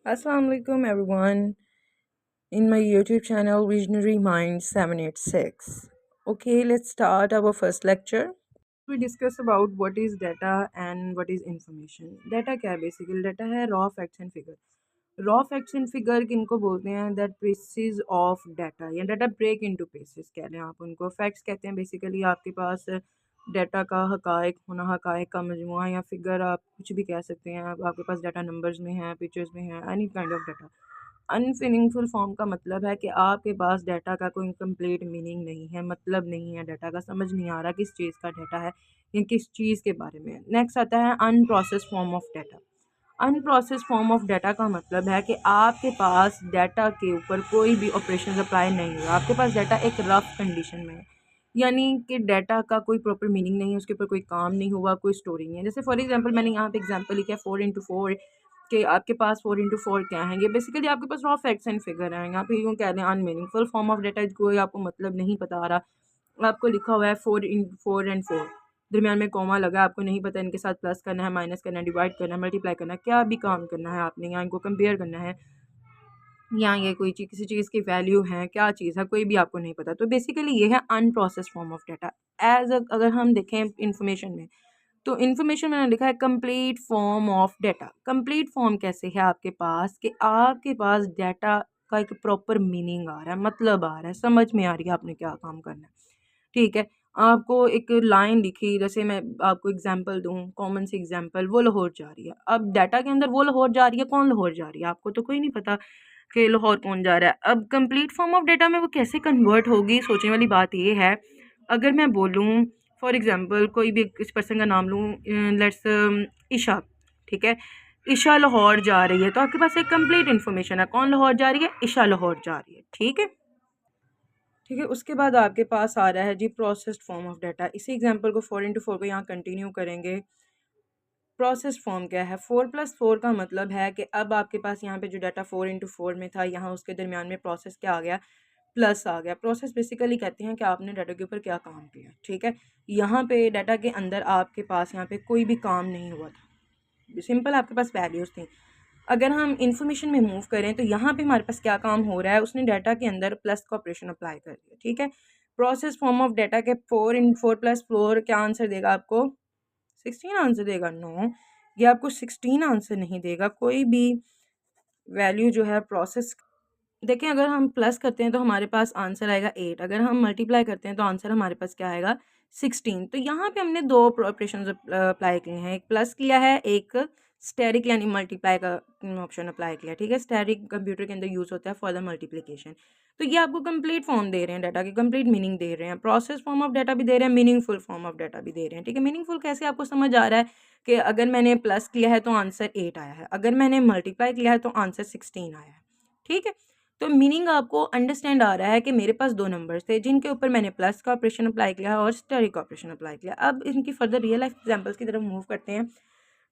Assalamu alaikum everyone in my YouTube channel Visionary Mind 786. Okay, let's start our first lecture. We discuss about what is data and what is information. Data क्या है basically? Data है raw facts and figure. Raw facts and figure किनको बोलते हैं? That pieces of data या data break into pieces कह रहे हैं आप उनको. Facts कहते हैं basically आपके पास डाटा का हकायक होना, हकायक का मजमुआ या फिगर आप कुछ भी कह सकते हैं. आपके पास डाटा नंबर्स में है, पिक्चर्स में है, एनी काइंड ऑफ डाटा. अनफिनिंगफुल फॉर्म का मतलब है कि आपके पास डाटा का कोई कंप्लीट मीनिंग नहीं है, मतलब नहीं है डाटा का, समझ नहीं आ रहा किस चीज़ का डाटा है या किस चीज़ के बारे में. नेक्स्ट आता है unprocessed form of data. Unprocessed form of data का मतलब है कि आपके पास डाटा के ऊपर कोई भी ऑपरेशन अप्लाई नहीं हुआ, आपके पास डाटा एक रफ कंडीशन में है, यानी कि डाटा का कोई प्रॉपर मीनिंग नहीं है, उसके ऊपर कोई काम नहीं हुआ, कोई स्टोरी नहीं है. जैसे फॉर एग्जांपल मैंने यहाँ पे एग्जांपल लिखा है 4x4 कि आपके पास 4x4 क्या है. ये बेसिकली आपके पास रॉ फैक्ट्स एंड फिगर है. यहाँ पे यूँ कह रहे हैं अनमीनिंगफुल फॉर्म ऑफ डाटा, कोई आपको मतलब नहीं पता आ रहा. आपको लिखा हुआ है 4 दरमियान में कॉमा लगा, आपको नहीं पता इनके साथ प्लस करना है, माइनस करना है, डिवाइड करना है, मल्टीप्लाई करना है, क्या भी काम करना है आपने, यहाँ इनको कंपेयर करना है, यहाँ ये कोई चीज़ किसी चीज़ की वैल्यू है, क्या चीज़ है, कोई भी आपको नहीं पता. तो बेसिकली ये है अनप्रोसेस फॉर्म ऑफ डाटा. अगर हम देखें इंफॉर्मेशन में, तो इन्फॉर्मेशन मैंने लिखा है complete form of data. Complete form कैसे है आपके पास कि आपके पास डाटा का एक प्रॉपर मीनिंग आ रहा है, मतलब आ रहा है, समझ में आ रही है आपने क्या काम करना है. ठीक है, आपको एक लाइन लिखी, जैसे मैं आपको एग्जांपल दूं, कॉमन सी एग्जांपल, वो लाहौर जा रही है. अब डाटा के अंदर वो लाहौर जा रही है, कौन लाहौर जा रही है आपको तो कोई नहीं पता कि लाहौर कौन जा रहा है. अब कंप्लीट फॉर्म ऑफ डाटा में वो कैसे कन्वर्ट होगी, सोचने वाली बात ये है. अगर मैं बोलूँ फॉर एग्जांपल कोई भी किस पर्सन का नाम लूँ, लेट्स ईशा. ठीक है, ईशा लाहौर जा रही है, तो आपके पास एक कंप्लीट इन्फॉर्मेशन है, कौन लाहौर जा रही है, ईशा लाहौर जा रही है. ठीक है, ठीक है. उसके बाद आपके पास आ रहा है जी प्रोसेस्ड फॉर्म ऑफ डाटा. इसी एग्जांपल को 4x4 को यहाँ कंटिन्यू करेंगे. प्रोसेस फॉर्म क्या है? 4+4 का मतलब है कि अब आपके पास यहाँ पे जो डाटा 4x4 में था, यहाँ उसके दरमियान में प्रोसेस क्या आ गया, प्लस आ गया. प्रोसेस बेसिकली कहते हैं कि आपने डाटा के ऊपर क्या काम किया. ठीक है, यहाँ पे डाटा के अंदर आपके पास यहाँ पे कोई भी काम नहीं हुआ था, सिंपल आपके पास वैल्यूज़ थी. अगर हम इंफॉर्मेशन में मूव करें तो यहाँ पे हमारे पास क्या काम हो रहा है, उसने डाटा के अंदर प्लस का ऑपरेशन अप्लाई कर दिया. ठीक है, प्रोसेस फॉर्म ऑफ डाटा के 4x4+4 क्या आंसर देगा आपको? 16 आंसर देगा. नो, ये आपको 16 आंसर नहीं देगा. कोई भी वैल्यू जो है प्रोसेस, देखें अगर हम प्लस करते हैं तो हमारे पास आंसर आएगा 8, अगर हम मल्टीप्लाई करते हैं तो आंसर हमारे पास क्या आएगा, 16. तो यहाँ पे हमने दो ऑपरेशन अप्लाई किए हैं, एक प्लस किया है, एक स्टेरिक यानी मल्टीप्लाई का ऑप्शन अप्लाई किया. ठीक है, स्टेरिक कंप्यूटर के अंदर यूज़ होता है फॉर द मल्टीप्लिकेशन. तो ये आपको कंप्लीट फॉर्म दे रहे हैं डाटा की, कंप्लीट मीनिंग दे रहे हैं. प्रोसेस फॉर्म ऑफ डाटा भी दे रहे हैं, मीनिंगफुल फॉर्म ऑफ डाटा भी दे रहे हैं. ठीक है, मीनिंगफुल कैसे आपको समझ आ रहा है कि अगर मैंने प्लस किया है तो आंसर 8 आया है, अगर मैंने मल्टीप्लाई किया है तो आंसर 16 आया है. ठीक है, तो मीनिंग आपको अंडरस्टैंड आ रहा है कि मेरे पास दो नंबर्स थे जिनके ऊपर मैंने प्लस का ऑपरेशन अप्लाई किया और स्टेरिक का ऑपरेशन अप्लाई किया. अब इनकी फर्दर रियल लाइफ एग्जांपल्स की तरफ मूव करते हैं.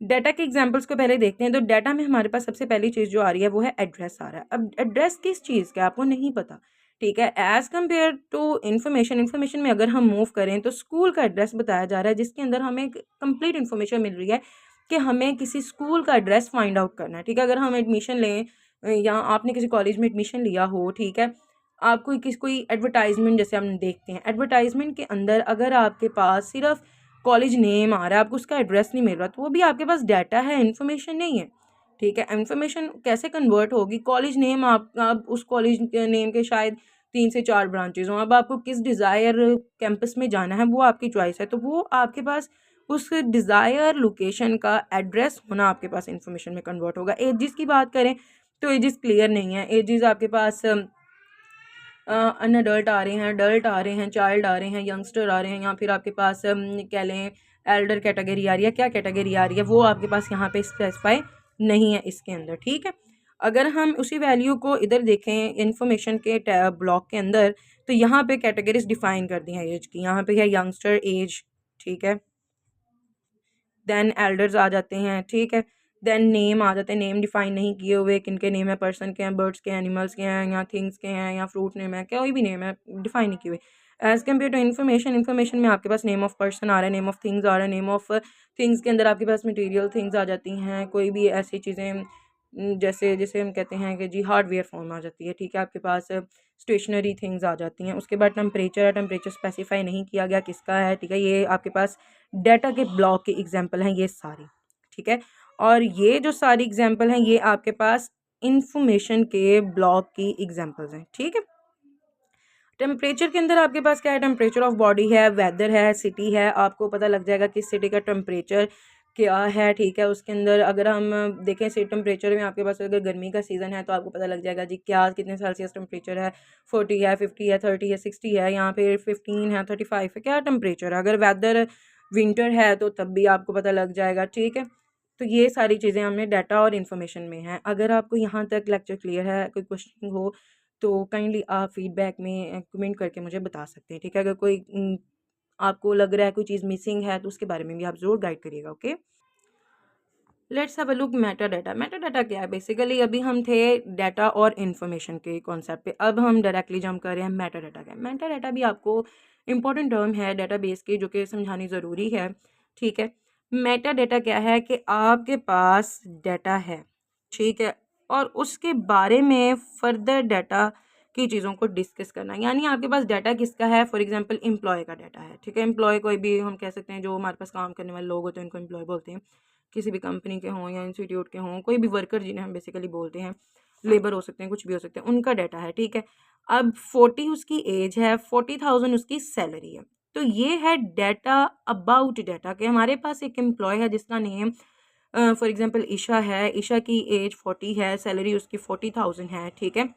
डाटा के एग्जांपल्स को पहले देखते हैं. तो डाटा में हमारे पास सबसे पहली चीज़ जो आ रही है वो है एड्रेस आ रहा है. अब एड्रेस किस चीज़ का आपको नहीं पता. ठीक है, एज़ कम्पेयर टू इन्फॉर्मेशन में अगर हम मूव करें तो स्कूल का एड्रेस बताया जा रहा है, जिसके अंदर हमें कंप्लीट इन्फॉर्मेशन मिल रही है कि हमें किसी स्कूल का एड्रेस फाइंड आउट करना है. ठीक है, अगर हम एडमिशन लें या आपने किसी कॉलेज में एडमिशन लिया हो, ठीक है, आपको कोई एडवर्टाइजमेंट जैसे हम देखते हैं, एडवर्टाइजमेंट के अंदर अगर आपके पास सिर्फ कॉलेज नेम आ रहा है, आपको उसका एड्रेस नहीं मिल रहा, तो वो भी आपके पास डाटा है, इन्फॉर्मेशन नहीं है. ठीक है, इन्फॉर्मेशन कैसे कन्वर्ट होगी, कॉलेज नेम, आप उस कॉलेज के नेम के शायद 3 से 4 ब्रांचेज हों, अब आपको किस डिज़ायर कैंपस में जाना है वो आपकी चॉइस है, तो वो आपके पास उस डिज़ायर लोकेशन का एड्रेस होना आपके पास इन्फॉर्मेशन में कन्वर्ट होगा. एजिस की बात करें तो एजिस क्लियर नहीं है, एजिस आपके पास अनअडल्ट आ रहे हैं, अडल्ट आ रहे हैं, चाइल्ड आ रहे हैं, यंगस्टर आ रहे हैं, या फिर आपके पास कह लें एल्डर कैटेगरी आ रही है, क्या कैटेगरी आ रही है वो आपके पास यहाँ पे स्पेसिफाई नहीं है इसके अंदर. ठीक है, अगर हम उसी वैल्यू को इधर देखें इन्फॉर्मेशन के ब्लॉक के अंदर, तो यहाँ पे कैटेगरीज डिफाइन कर दी हैं एज की. यहाँ पे है यंगस्टर एज, ठीक है, देन एल्डर्स आ जाते हैं. ठीक है, देन नेम आ जाते हैं, नेम डिफाइन नहीं किए हुए, किन के नेम है, पर्सन के हैं, बर्ड्स के हैं, एनिमल्स के हैं, या थिंग्स के हैं, या फ्रूट नेम है, कोई भी नेम है डिफाइन नहीं किए हुए. एज़ कम्पेयर टू इन्फॉर्मेशन में आपके पास नेम ऑफ पर्सन आ रहा है, नेम ऑफ थिंग्स आ रहा है, नेम ऑफ थिंग्स के अंदर आपके पास मटेरियल थिंग्स आ जाती हैं, कोई भी ऐसी चीज़ें जैसे जैसे हम कहते हैं कि जी हार्डवेयर फॉर्म आ जाती है, ठीक है, आपके पास स्टेशनरी थिंग्स आ जाती हैं। उसके बाद टेम्परेचर है, टेम्परेचर स्पेसिफाई नहीं किया गया किसका है, ठीक है, ये आपके पास डाटा के ब्लॉक के एग्जाम्पल हैं ये सारे, ठीक है। और ये जो सारी एग्जाम्पल हैं ये आपके पास इंफॉर्मेशन के ब्लॉक की एग्जाम्पल्स हैं, ठीक है। टेम्परेचर के अंदर आपके पास क्या है, टेम्परेचर ऑफ बॉडी है, वेदर है, सिटी है, आपको पता लग जाएगा कि सिटी का टेम्परेचर क्या है, ठीक है। उसके अंदर अगर हम देखें सिटी टेम्परेचर में आपके पास अगर गर्मी का सीज़न है तो आपको पता लग जाएगा जी क्या कितने सेल्सियस टेम्परेचर है, 40 है, 50 है, 30 है, 60 है, यहाँ पे 15 है, 35 है, क्या टेम्परेचर है। अगर वेदर विंटर है तो तब भी आपको पता लग जाएगा, ठीक है। तो ये सारी चीज़ें हमने डाटा और इन्फॉर्मेशन में हैं। अगर आपको यहाँ तक लेक्चर क्लियर है, कोई क्वेश्चन हो तो काइंडली आप फीडबैक में कमेंट करके मुझे बता सकते हैं, ठीक है। अगर कोई आपको लग रहा है कोई चीज़ मिसिंग है तो उसके बारे में भी आप ज़रूर गाइड करिएगा, okay. Let's have a look Meta data. Meta data क्या है बेसिकली, अभी हम थे डाटा और इन्फॉर्मेशन के कॉन्सेप्ट पे, अब हम डायरेक्टली जंप कर रहे हैं मेटा डाटा का। मेटा डाटा भी आपको इंपॉर्टेंट टर्म है डाटाबेस की जो कि समझानी ज़रूरी है, ठीक है। मेटा डाटा क्या है कि आपके पास डाटा है, ठीक है, और उसके बारे में फर्दर डाटा की चीज़ों को डिस्कस करना, यानी आपके पास डाटा किसका है, फॉर एग्जांपल एम्प्लॉय का डाटा है, ठीक है। एम्प्लॉय कोई भी हम कह सकते हैं जो हमारे पास काम करने वाले लोग होते हैं उनको एम्प्लॉय बोलते हैं, किसी भी कंपनी के हों या इंस्टीट्यूट के हों, कोई भी वर्कर जिन्हें हम बेसिकली बोलते हैं, लेबर हो सकते हैं, कुछ भी हो सकते हैं, उनका डाटा है, ठीक है। अब 40 उसकी एज है, 40,000 उसकी सैलरी है। तो ये है डाटा अबाउट डाटा कि हमारे पास एक एम्प्लॉय है जिसका नेम फॉर एग्जांपल ईशा है, ईशा की एज 40 है, सैलरी उसकी 40,000 है, ठीक है।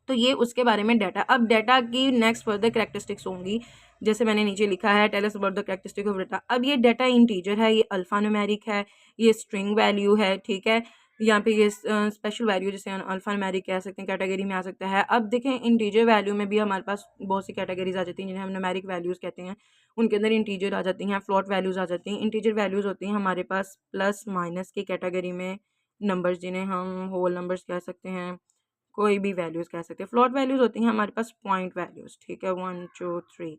तो ये उसके बारे में डाटा। अब डाटा की नेक्स्ट फर्दर करैक्टरिस्टिक्स होंगी, जैसे मैंने नीचे लिखा है tell us about the characteristic of data. अब ये डाटा इंटीजर है, ये अल्फा न्यूमेरिक है, ये स्ट्रिंग वैल्यू है, ठीक है। यहाँ पे ये स्पेशल वैल्यू जिसे अल्फा न्यूमेरिक कह सकते हैं, कैटेगरी में आ सकता है। अब देखें इंटीजर वैल्यू में भी हमारे पास बहुत सी कैटेगरीज आ जाती हैं जिन्हें हम न्यूमेरिक वैल्यूज़ कहते हैं, उनके अंदर इंटीजर आ जाती हैं, फ्लोट वैल्यूज़ आ जाती हैं। इंटीजर वैल्यूज़ होती हैं हमारे पास प्लस माइनस की कैटेगरी में, नंबर्स जिन्हें हम होल नंबर्स कह सकते हैं, कोई भी वैल्यूज़ कह सकते हैं। फ्लॉट वैल्यूज़ होती हैं हमारे पास पॉइंट वैल्यूज़, ठीक है, 1 2 3,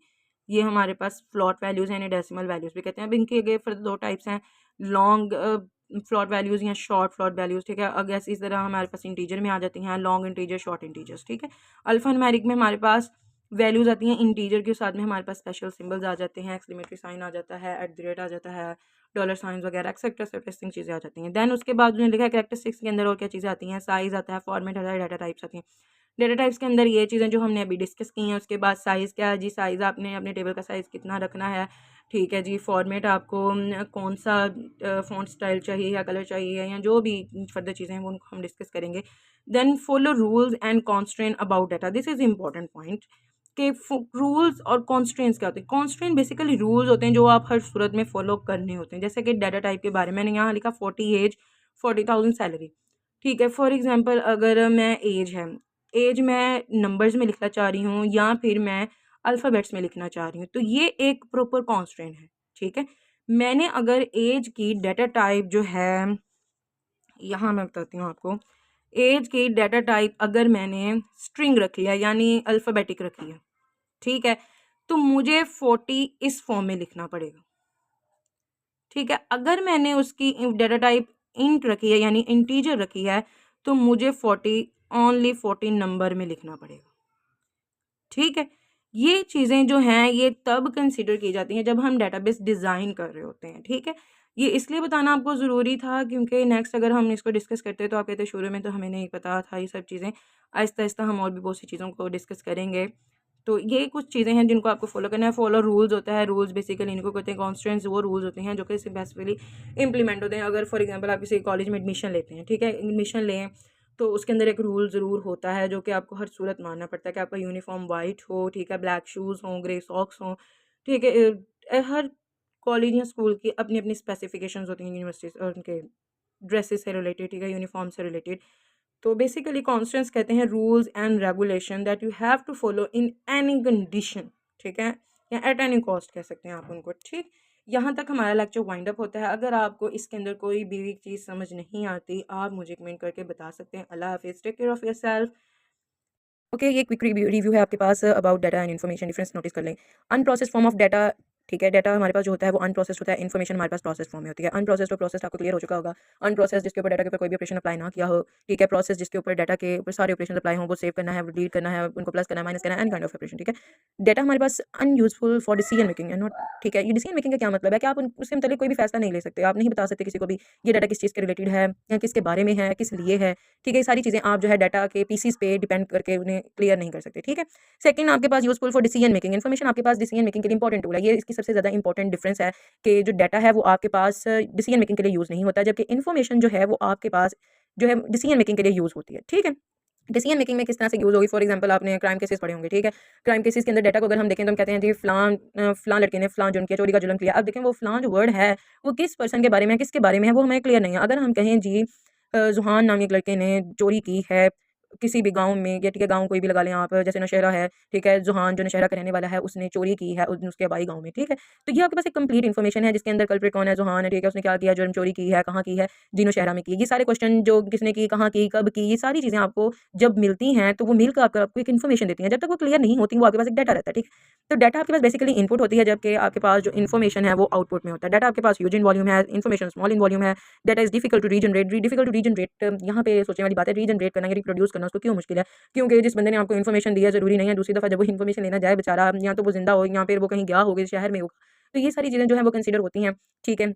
ये हमारे पास फ्लॉट वैल्यूज़ हैं, इन्हें डेसिमल वैल्यूज़ भी कहते हैं। अब इनके आगे फिर दो टाइप्स हैं, लॉन्ग फ्लॉट वैल्यूज़ या शॉर्ट फ्लॉट वैल्यूज़, ठीक है। अगर इसी तरह हमारे पास इंटीजर में आ जाती हैं लॉन्ग इंटीजर, शॉर्ट इंटीजर्स, ठीक है। अल्फा न्यूमेरिक में हमारे पास वैल्यूज़ आती हैं इंटीजर के साथ में, हमारे पास स्पेशल सिंबल्स आ जाते हैं, एक्सक्लेमेटरी साइन आ जाता है, एट द रेट आ जाता है, डॉलर साइंस वगैरह एक्सेट्रा सर्फेसिंग चीज़ें आ जाती हैं। देन उसके बाद उन्होंने लिखा है कैरेक्टरिस्टिक्स के अंदर और क्या चीज़ें आती हैं, साइज़ आता है, फॉर्मेट आता है, डाटा टाइप्स आती हैं। डेटा टाइप्स के अंदर ये चीज़ें जो हमने अभी डिस्कस की हैं। उसके बाद साइज़ क्या है जी, साइज़ आपने अपने टेबल का साइज़ कितना रखना है, ठीक है जी। फॉर्मेट आपको कौन सा फ़ॉन्ट स्टाइल चाहिए या कलर चाहिए या जो भी फर्दर चीज़ें हैं वो उनको हम डिस्कस करेंगे। Then follow rules and constraint about data, this is important point कि रूल्स और कॉन्स्ट्रेंट्स क्या होते हैं। कॉन्स्ट्रेंट बेसिकली रूल्स होते हैं जो आप हर सूरत में फॉलो करने होते हैं, जैसे कि डाटा टाइप के बारे में मैंने यहाँ लिखा 40 एज, 40,000 सैलरी, ठीक है। फॉर एग्जांपल अगर मैं एज है, एज मैं नंबर्स में लिखना चाह रही हूँ या फिर मैं अल्फ़ाबेट्स में लिखना चाह रही हूँ, तो ये एक प्रॉपर कॉन्स्ट्रेंट है, ठीक है। मैंने अगर एज की डाटा टाइप जो है, यहाँ मैं बताती हूँ आपको, एज की डाटा टाइप अगर मैंने स्ट्रिंग रखी है यानी अल्फ़ाबेटिक रखी है, ठीक है, तो मुझे 40 इस फॉर्म में लिखना पड़ेगा, ठीक है। अगर मैंने उसकी डाटा टाइप इंट रखी है यानी इंटीजर रखी है तो मुझे 40 ओनली 14 नंबर में लिखना पड़ेगा, ठीक है। ये चीज़ें जो हैं ये तब कंसिडर की जाती हैं जब हम डेटाबेस डिज़ाइन कर रहे होते हैं, ठीक है। ये इसलिए बताना आपको ज़रूरी था क्योंकि नेक्स्ट अगर हम इसको डिस्कस करते तो आप कहते शुरू में तो हमें नहीं पता था ये सब चीज़ें, आहिस्ता आहिस्ता हम और भी बहुत सी चीज़ों को डिस्कस करेंगे। तो ये कुछ चीज़ें हैं जिनको आपको फॉलो करना है। फॉलो रूल्स होता है, रूल्स बेसिकली इनको कहते हैं कॉन्स्टेंट्स, वो रूल्स होते हैं जो कि बेसिकली इंप्लीमेंट होते हैं। अगर फॉर एग्जांपल आप किसी कॉलेज में एडमिशन लेते हैं, ठीक है, एडमिशन लें तो उसके अंदर एक रूल ज़रूर होता है जो कि आपको हर सूरत मानना पड़ता है कि आपका यूनिफॉर्म वाइट हो, ठीक है, ब्लैक शूज़ हों, ग्रे सॉक्स हों, ठीक है। हर कॉलेज या स्कूल की अपनी अपनी स्पेसिफिकेशंस होती हैं, यूनिवर्सिटीज़ और उनके ड्रेसेस से रिलेटेड, ठीक है, यूनिफॉर्म से रिलेटेड। तो बेसिकली कॉन्स्टेंट्स कहते हैं rules and regulation that you have to follow in any condition, ठीक है, या एट एनी कॉस्ट कह सकते हैं आप उनको, ठीक। यहाँ तक हमारा लेक्चर वाइंड अप होता है। अगर आपको इसके अंदर कोई भी चीज़ समझ नहीं आती आप मुझे कमेंट करके बता सकते हैं। अल्लाह हाफिज़, take care of yourself. Okay, ये क्विक रिव्यू है आपके पास about data and information difference notice कर लें। अनप्रोसेस्ड फॉर्म ऑफ डाटा ठीक है। डाटा हमारे पास जो होता है वो अनप्रोसेस्ड होता है, इन्फॉर्मेशन हमारे पास प्रोसेस फॉर्म में होती है। अनप्रोसेस्ड और प्रोसेस्ड आपको क्लियर हो चुका होगा। अनप्रोसेस्ड जिसके ऊपर डाटा के ऊपर कोई भी ऑपरेशन अप्लाई ना किया हो, ठीक है। प्रोसेस जिसके ऊपर डाटा के ऊपर सारे ऑपरेशन अप्लाई हो, वो सेव करना है, वो डिलीट करना है, उनको प्लस करना है, माइनस करना है, एनी काइंड ऑफ ऑपरेशन, ठीक है। डाटा हमारे पास अनयूजफुल फॉर डिसीजन मेकिंग है नॉट, ठीक है। ये डिसीजन मेकिंग का क्या मतलब है कि आप उसके मतलब कोई भी फैसला नहीं ले सकते, आप नहीं बता सकते किसी को भी ये डाटा किस चीज़ के रिलेटेड है या किसके बारे में है, किस लिए है, ठीक है। ये सारी चीज़ें आप जो है डाटा के पीसीस पे डिपेंड करके उन्हें क्लियर नहीं कर सकते, ठीक है। सेकंड, आपके पास useful for decision making information आपके पास डिसीजन मेकिंग के लिए इंपॉर्टेंट टूल है। ये इसकी सबसे ज़्यादा इंपॉर्टेंट डिफरेंस है कि जो डाटा है वो आपके पास डिसीजन मेकिंग के लिए यूज़ नहीं होता, जबकि इन्फॉर्मेशन जो है वो आपके पास जो है डिसीजन मेकिंग के लिए यूज़ होती है, ठीक है। डिसीजन मेकिंग में किस तरह से यूज़ होगी, फॉर एग्जांपल आपने क्राइम केसेस पढ़े होंगे, ठीक है। क्राइम केसेस के अंदर डाटा को अगर हम देखें तो हम कहते हैं जी फलां लड़के ने फलां जुर्म किया, चोरी का जुर्म किया। अब देखें वो फलां जो वर्ड है वो किस पर्सन के बारे में है, किसके बारे में है, वो हमें क्लियर नहीं है। अगर हम कहें जी जुहान नामी एक लड़के ने चोरी की है किसी भी गाँव में, या ठीक है गाँव कोई भी लगा लें आप, जैसे नौशहरा है, ठीक है, जुहान जो नौशहरा का रहने वाला है उसने चोरी की है उसके आबाई गाँव में, ठीक है। तो ये आपके पास एक कंप्लीट इन्फॉर्मेशन है जिसके अंदर कल्प्रिट कौन है, जुहान है, ठीक है, उसने क्या किया, जुर्म चोरी की है, कहाँ की है, जी नौशहरा में की। ये सारे क्वेश्चन जो किसने की, कहाँ की, कब की, ये सारी चीज़ें आपको जब मिलती हैं तो वो मिल कर आपको एक इन्फॉर्मेशन देती हैं। जब तक वो क्लियर नहीं होती वो आपके पास एक डाटा रहता है, ठीक है। तो डाटा आपके पास बेसिकली इनपुट होती है, जबकि आपके पास जो इन्फॉर्मेशन है वो आउटपुट में होता है। डाटा आपके पास ह्यूज इन वॉल्यूम है, इन्फॉर्मेशन स्मॉल इन वॉल्यूम है। Data is difficult to regenerate. Difficult to regenerate यहाँ पे सोचने वाली बात है, रीजनरेट करना या रिप्रोड्यूस करना उसको क्यों मुश्किल है, क्योंकि जिस बंदे ने आपको इन्फॉर्मेशन दिया ज़रूरी नहीं है दूसरी दफ़ा जब वो इन्फॉर्मेशन लेना जाए बेचारा, या तो वो ज़िंदा हो या फिर वो कहीं गया होगा शहर में हो। तो ये सारी चीज़ें जो है वो कंसिडर होती हैं, ठीक है।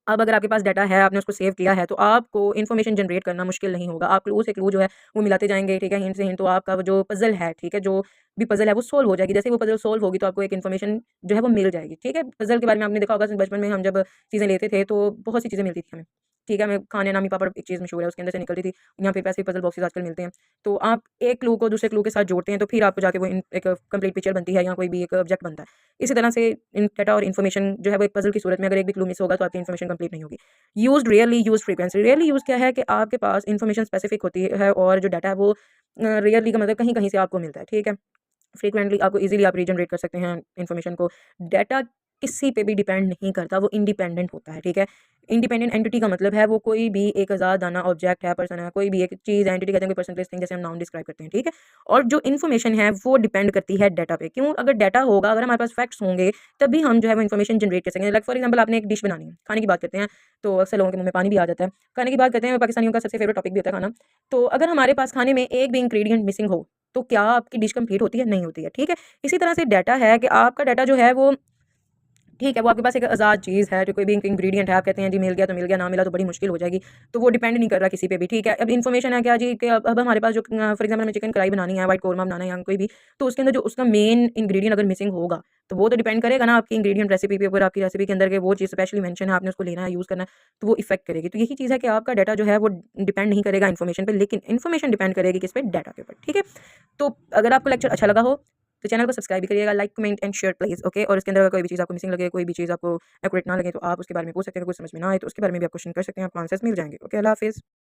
अब अगर आपके पास डाटा है, आपने उसको सेव किया है, तो आपको इन्फॉर्मेशन जनरेट करना मुश्किल नहीं होगा। आप क्लू से क्लू जो है वो मिलाते जाएँगे, ठीक है, हिंट से हिंट, तो आपका वो जो पज़ल है, ठीक है, जो भी पज़ल है वो सॉल्व हो जाएगी। जैसे ही वो पज़ल सॉल्व होगी तो आपको एक इन्फॉर्मेशन जो है वो मिल जाएगी, ठीक है। पज़ल के बारे में आपने देखा होगा बचपन में हम जब चीज़ें लेते थे तो बहुत सी चीज़ें मिलती थी हमें, ठीक है। हमें खाने नामी पापड़ एक चीज़ मशहूर है, उसके अंदर से निकलती थी। यहाँ पे वैसे ही पज़ल बॉक्सेस आजकल मिलते हैं। तो आप एक क्लू को दूसरे क्लू के साथ जोड़ते हैं तो फिर आपको जाके वो एक कंप्लीट पिक्चर बनती है या कोई भी एक ऑब्जेक्ट बनता है। इसी तरह से इन डाटा और इन्फॉर्मेशन जो है वो एक पज़ल की सूरत में अगर एक भी क्लू मिस होगा तो आपकी इन्फॉर्मेशन कंप्लीट नहीं होगी। Used rarely, used frequency. Rarely use क्या है कि आपके पास इन्फॉर्मेशन स्पेसिफिक होती है और जो डाटा है वो रेयरली का मतलब कहीं-कहीं से आपको मिलता है, ठीक है। फ्रीक्वेंटली आपको ईज़िली आप रीजनरेट कर सकते हैं इन्फॉर्मेशन को। डाटा किसी पे भी डिपेंड नहीं करता, वो इंडिपेंडेंट होता है, ठीक है। इंडिपेंडेंट एंटिटी का मतलब है वो कोई भी एक आज़ाद दाना ऑब्जेक्ट है, पर्सन है, कोई भी एक चीज़ एंटिटी कहते हैं, कोई पर्सन प्लेस थिंग, जैसे हम नाउन डिस्क्राइब करते हैं, ठीक है। और जो इन्फॉर्मेशन है वो डिपेंड करती है डाटा पे। क्यों? अगर डाटा होगा, अगर हमारे पास फैक्ट्स होंगे तभी हम जो है वो इन्फॉर्मेशन जनरेट कर सकेंगे। लाइक फॉर एग्जाम्पल आपने एक डिश बनानी है, खाने की बात करते हैं तो अक्सर लोगों के मुँह में पानी भी आ जाता है। खाने की बात करते हैं, पाकिस्तानियों का सबसे फेवरेट टॉपिक भी होता है खाना। तो अगर हमारे पास खाने में एक भी इंग्रेडिएंट मिसिंग हो तो क्या आपकी डिश कंप्लीट होती है? नहीं होती है, ठीक है। इसी तरह से डाटा है कि आपका डाटा जो है वो ठीक है, वो आपके पास एक आज़ाद चीज़ है, जो कोई भी इंग्रीडिएंट है, आप कहते हैं जी मिल गया तो मिल गया, ना मिला तो बड़ी मुश्किल हो जाएगी, तो वो डिपेंड नहीं कर रहा किसी पे भी, ठीक है। अब इन्फॉर्मेशन है क्या जी कि अब हमारे पास जो फॉर एग्जाम्पल हमें चिकन कढ़ाई बनानी है, व्हाइट कोरमा बनाना है या कोई भी, तो उसके अंदर जो उसका मेन इंग्रीडिएंट अगर मिसिंग होगा, तो वो तो डिपेंड करेगा ना आपकी इंग्रीडिएंट रेसिपी पे। अगर आपकी रेसिपी के अंदर के वो चीज़ स्पेशली मेंशन है, आपने उसको लेना है, यूज़ करना है, तो वो इफेक्ट करेगी। तो यही चीज़ है कि आपका डाटा जो है वो डिपेंड नहीं करेगा इन्फॉर्मेशन पे, लेकिन इन्फॉर्मेशन डिपेंड करेगी किस पे? डाटा के ऊपर, ठीक है। तो अगर आपको लेक्चर अच्छा लगा हो तो चैनल को सब्सक्राइब भी करिएगा, like comment and share please, okay. और इसके अंदर अगर कोई भी चीज़ आपको मिसिंग लगे, कोई भी चीज़ आपको एक्यूरेट ना लगे तो आप उसके बारे में पूछ सकते हैं। कुछ समझ में ना आए तो उसके बारे में भी आप क्वेश्चन कर सकते हैं, आपको आंसर्स मिल जाएंगे, ओके। अल्लाह हाफिज़।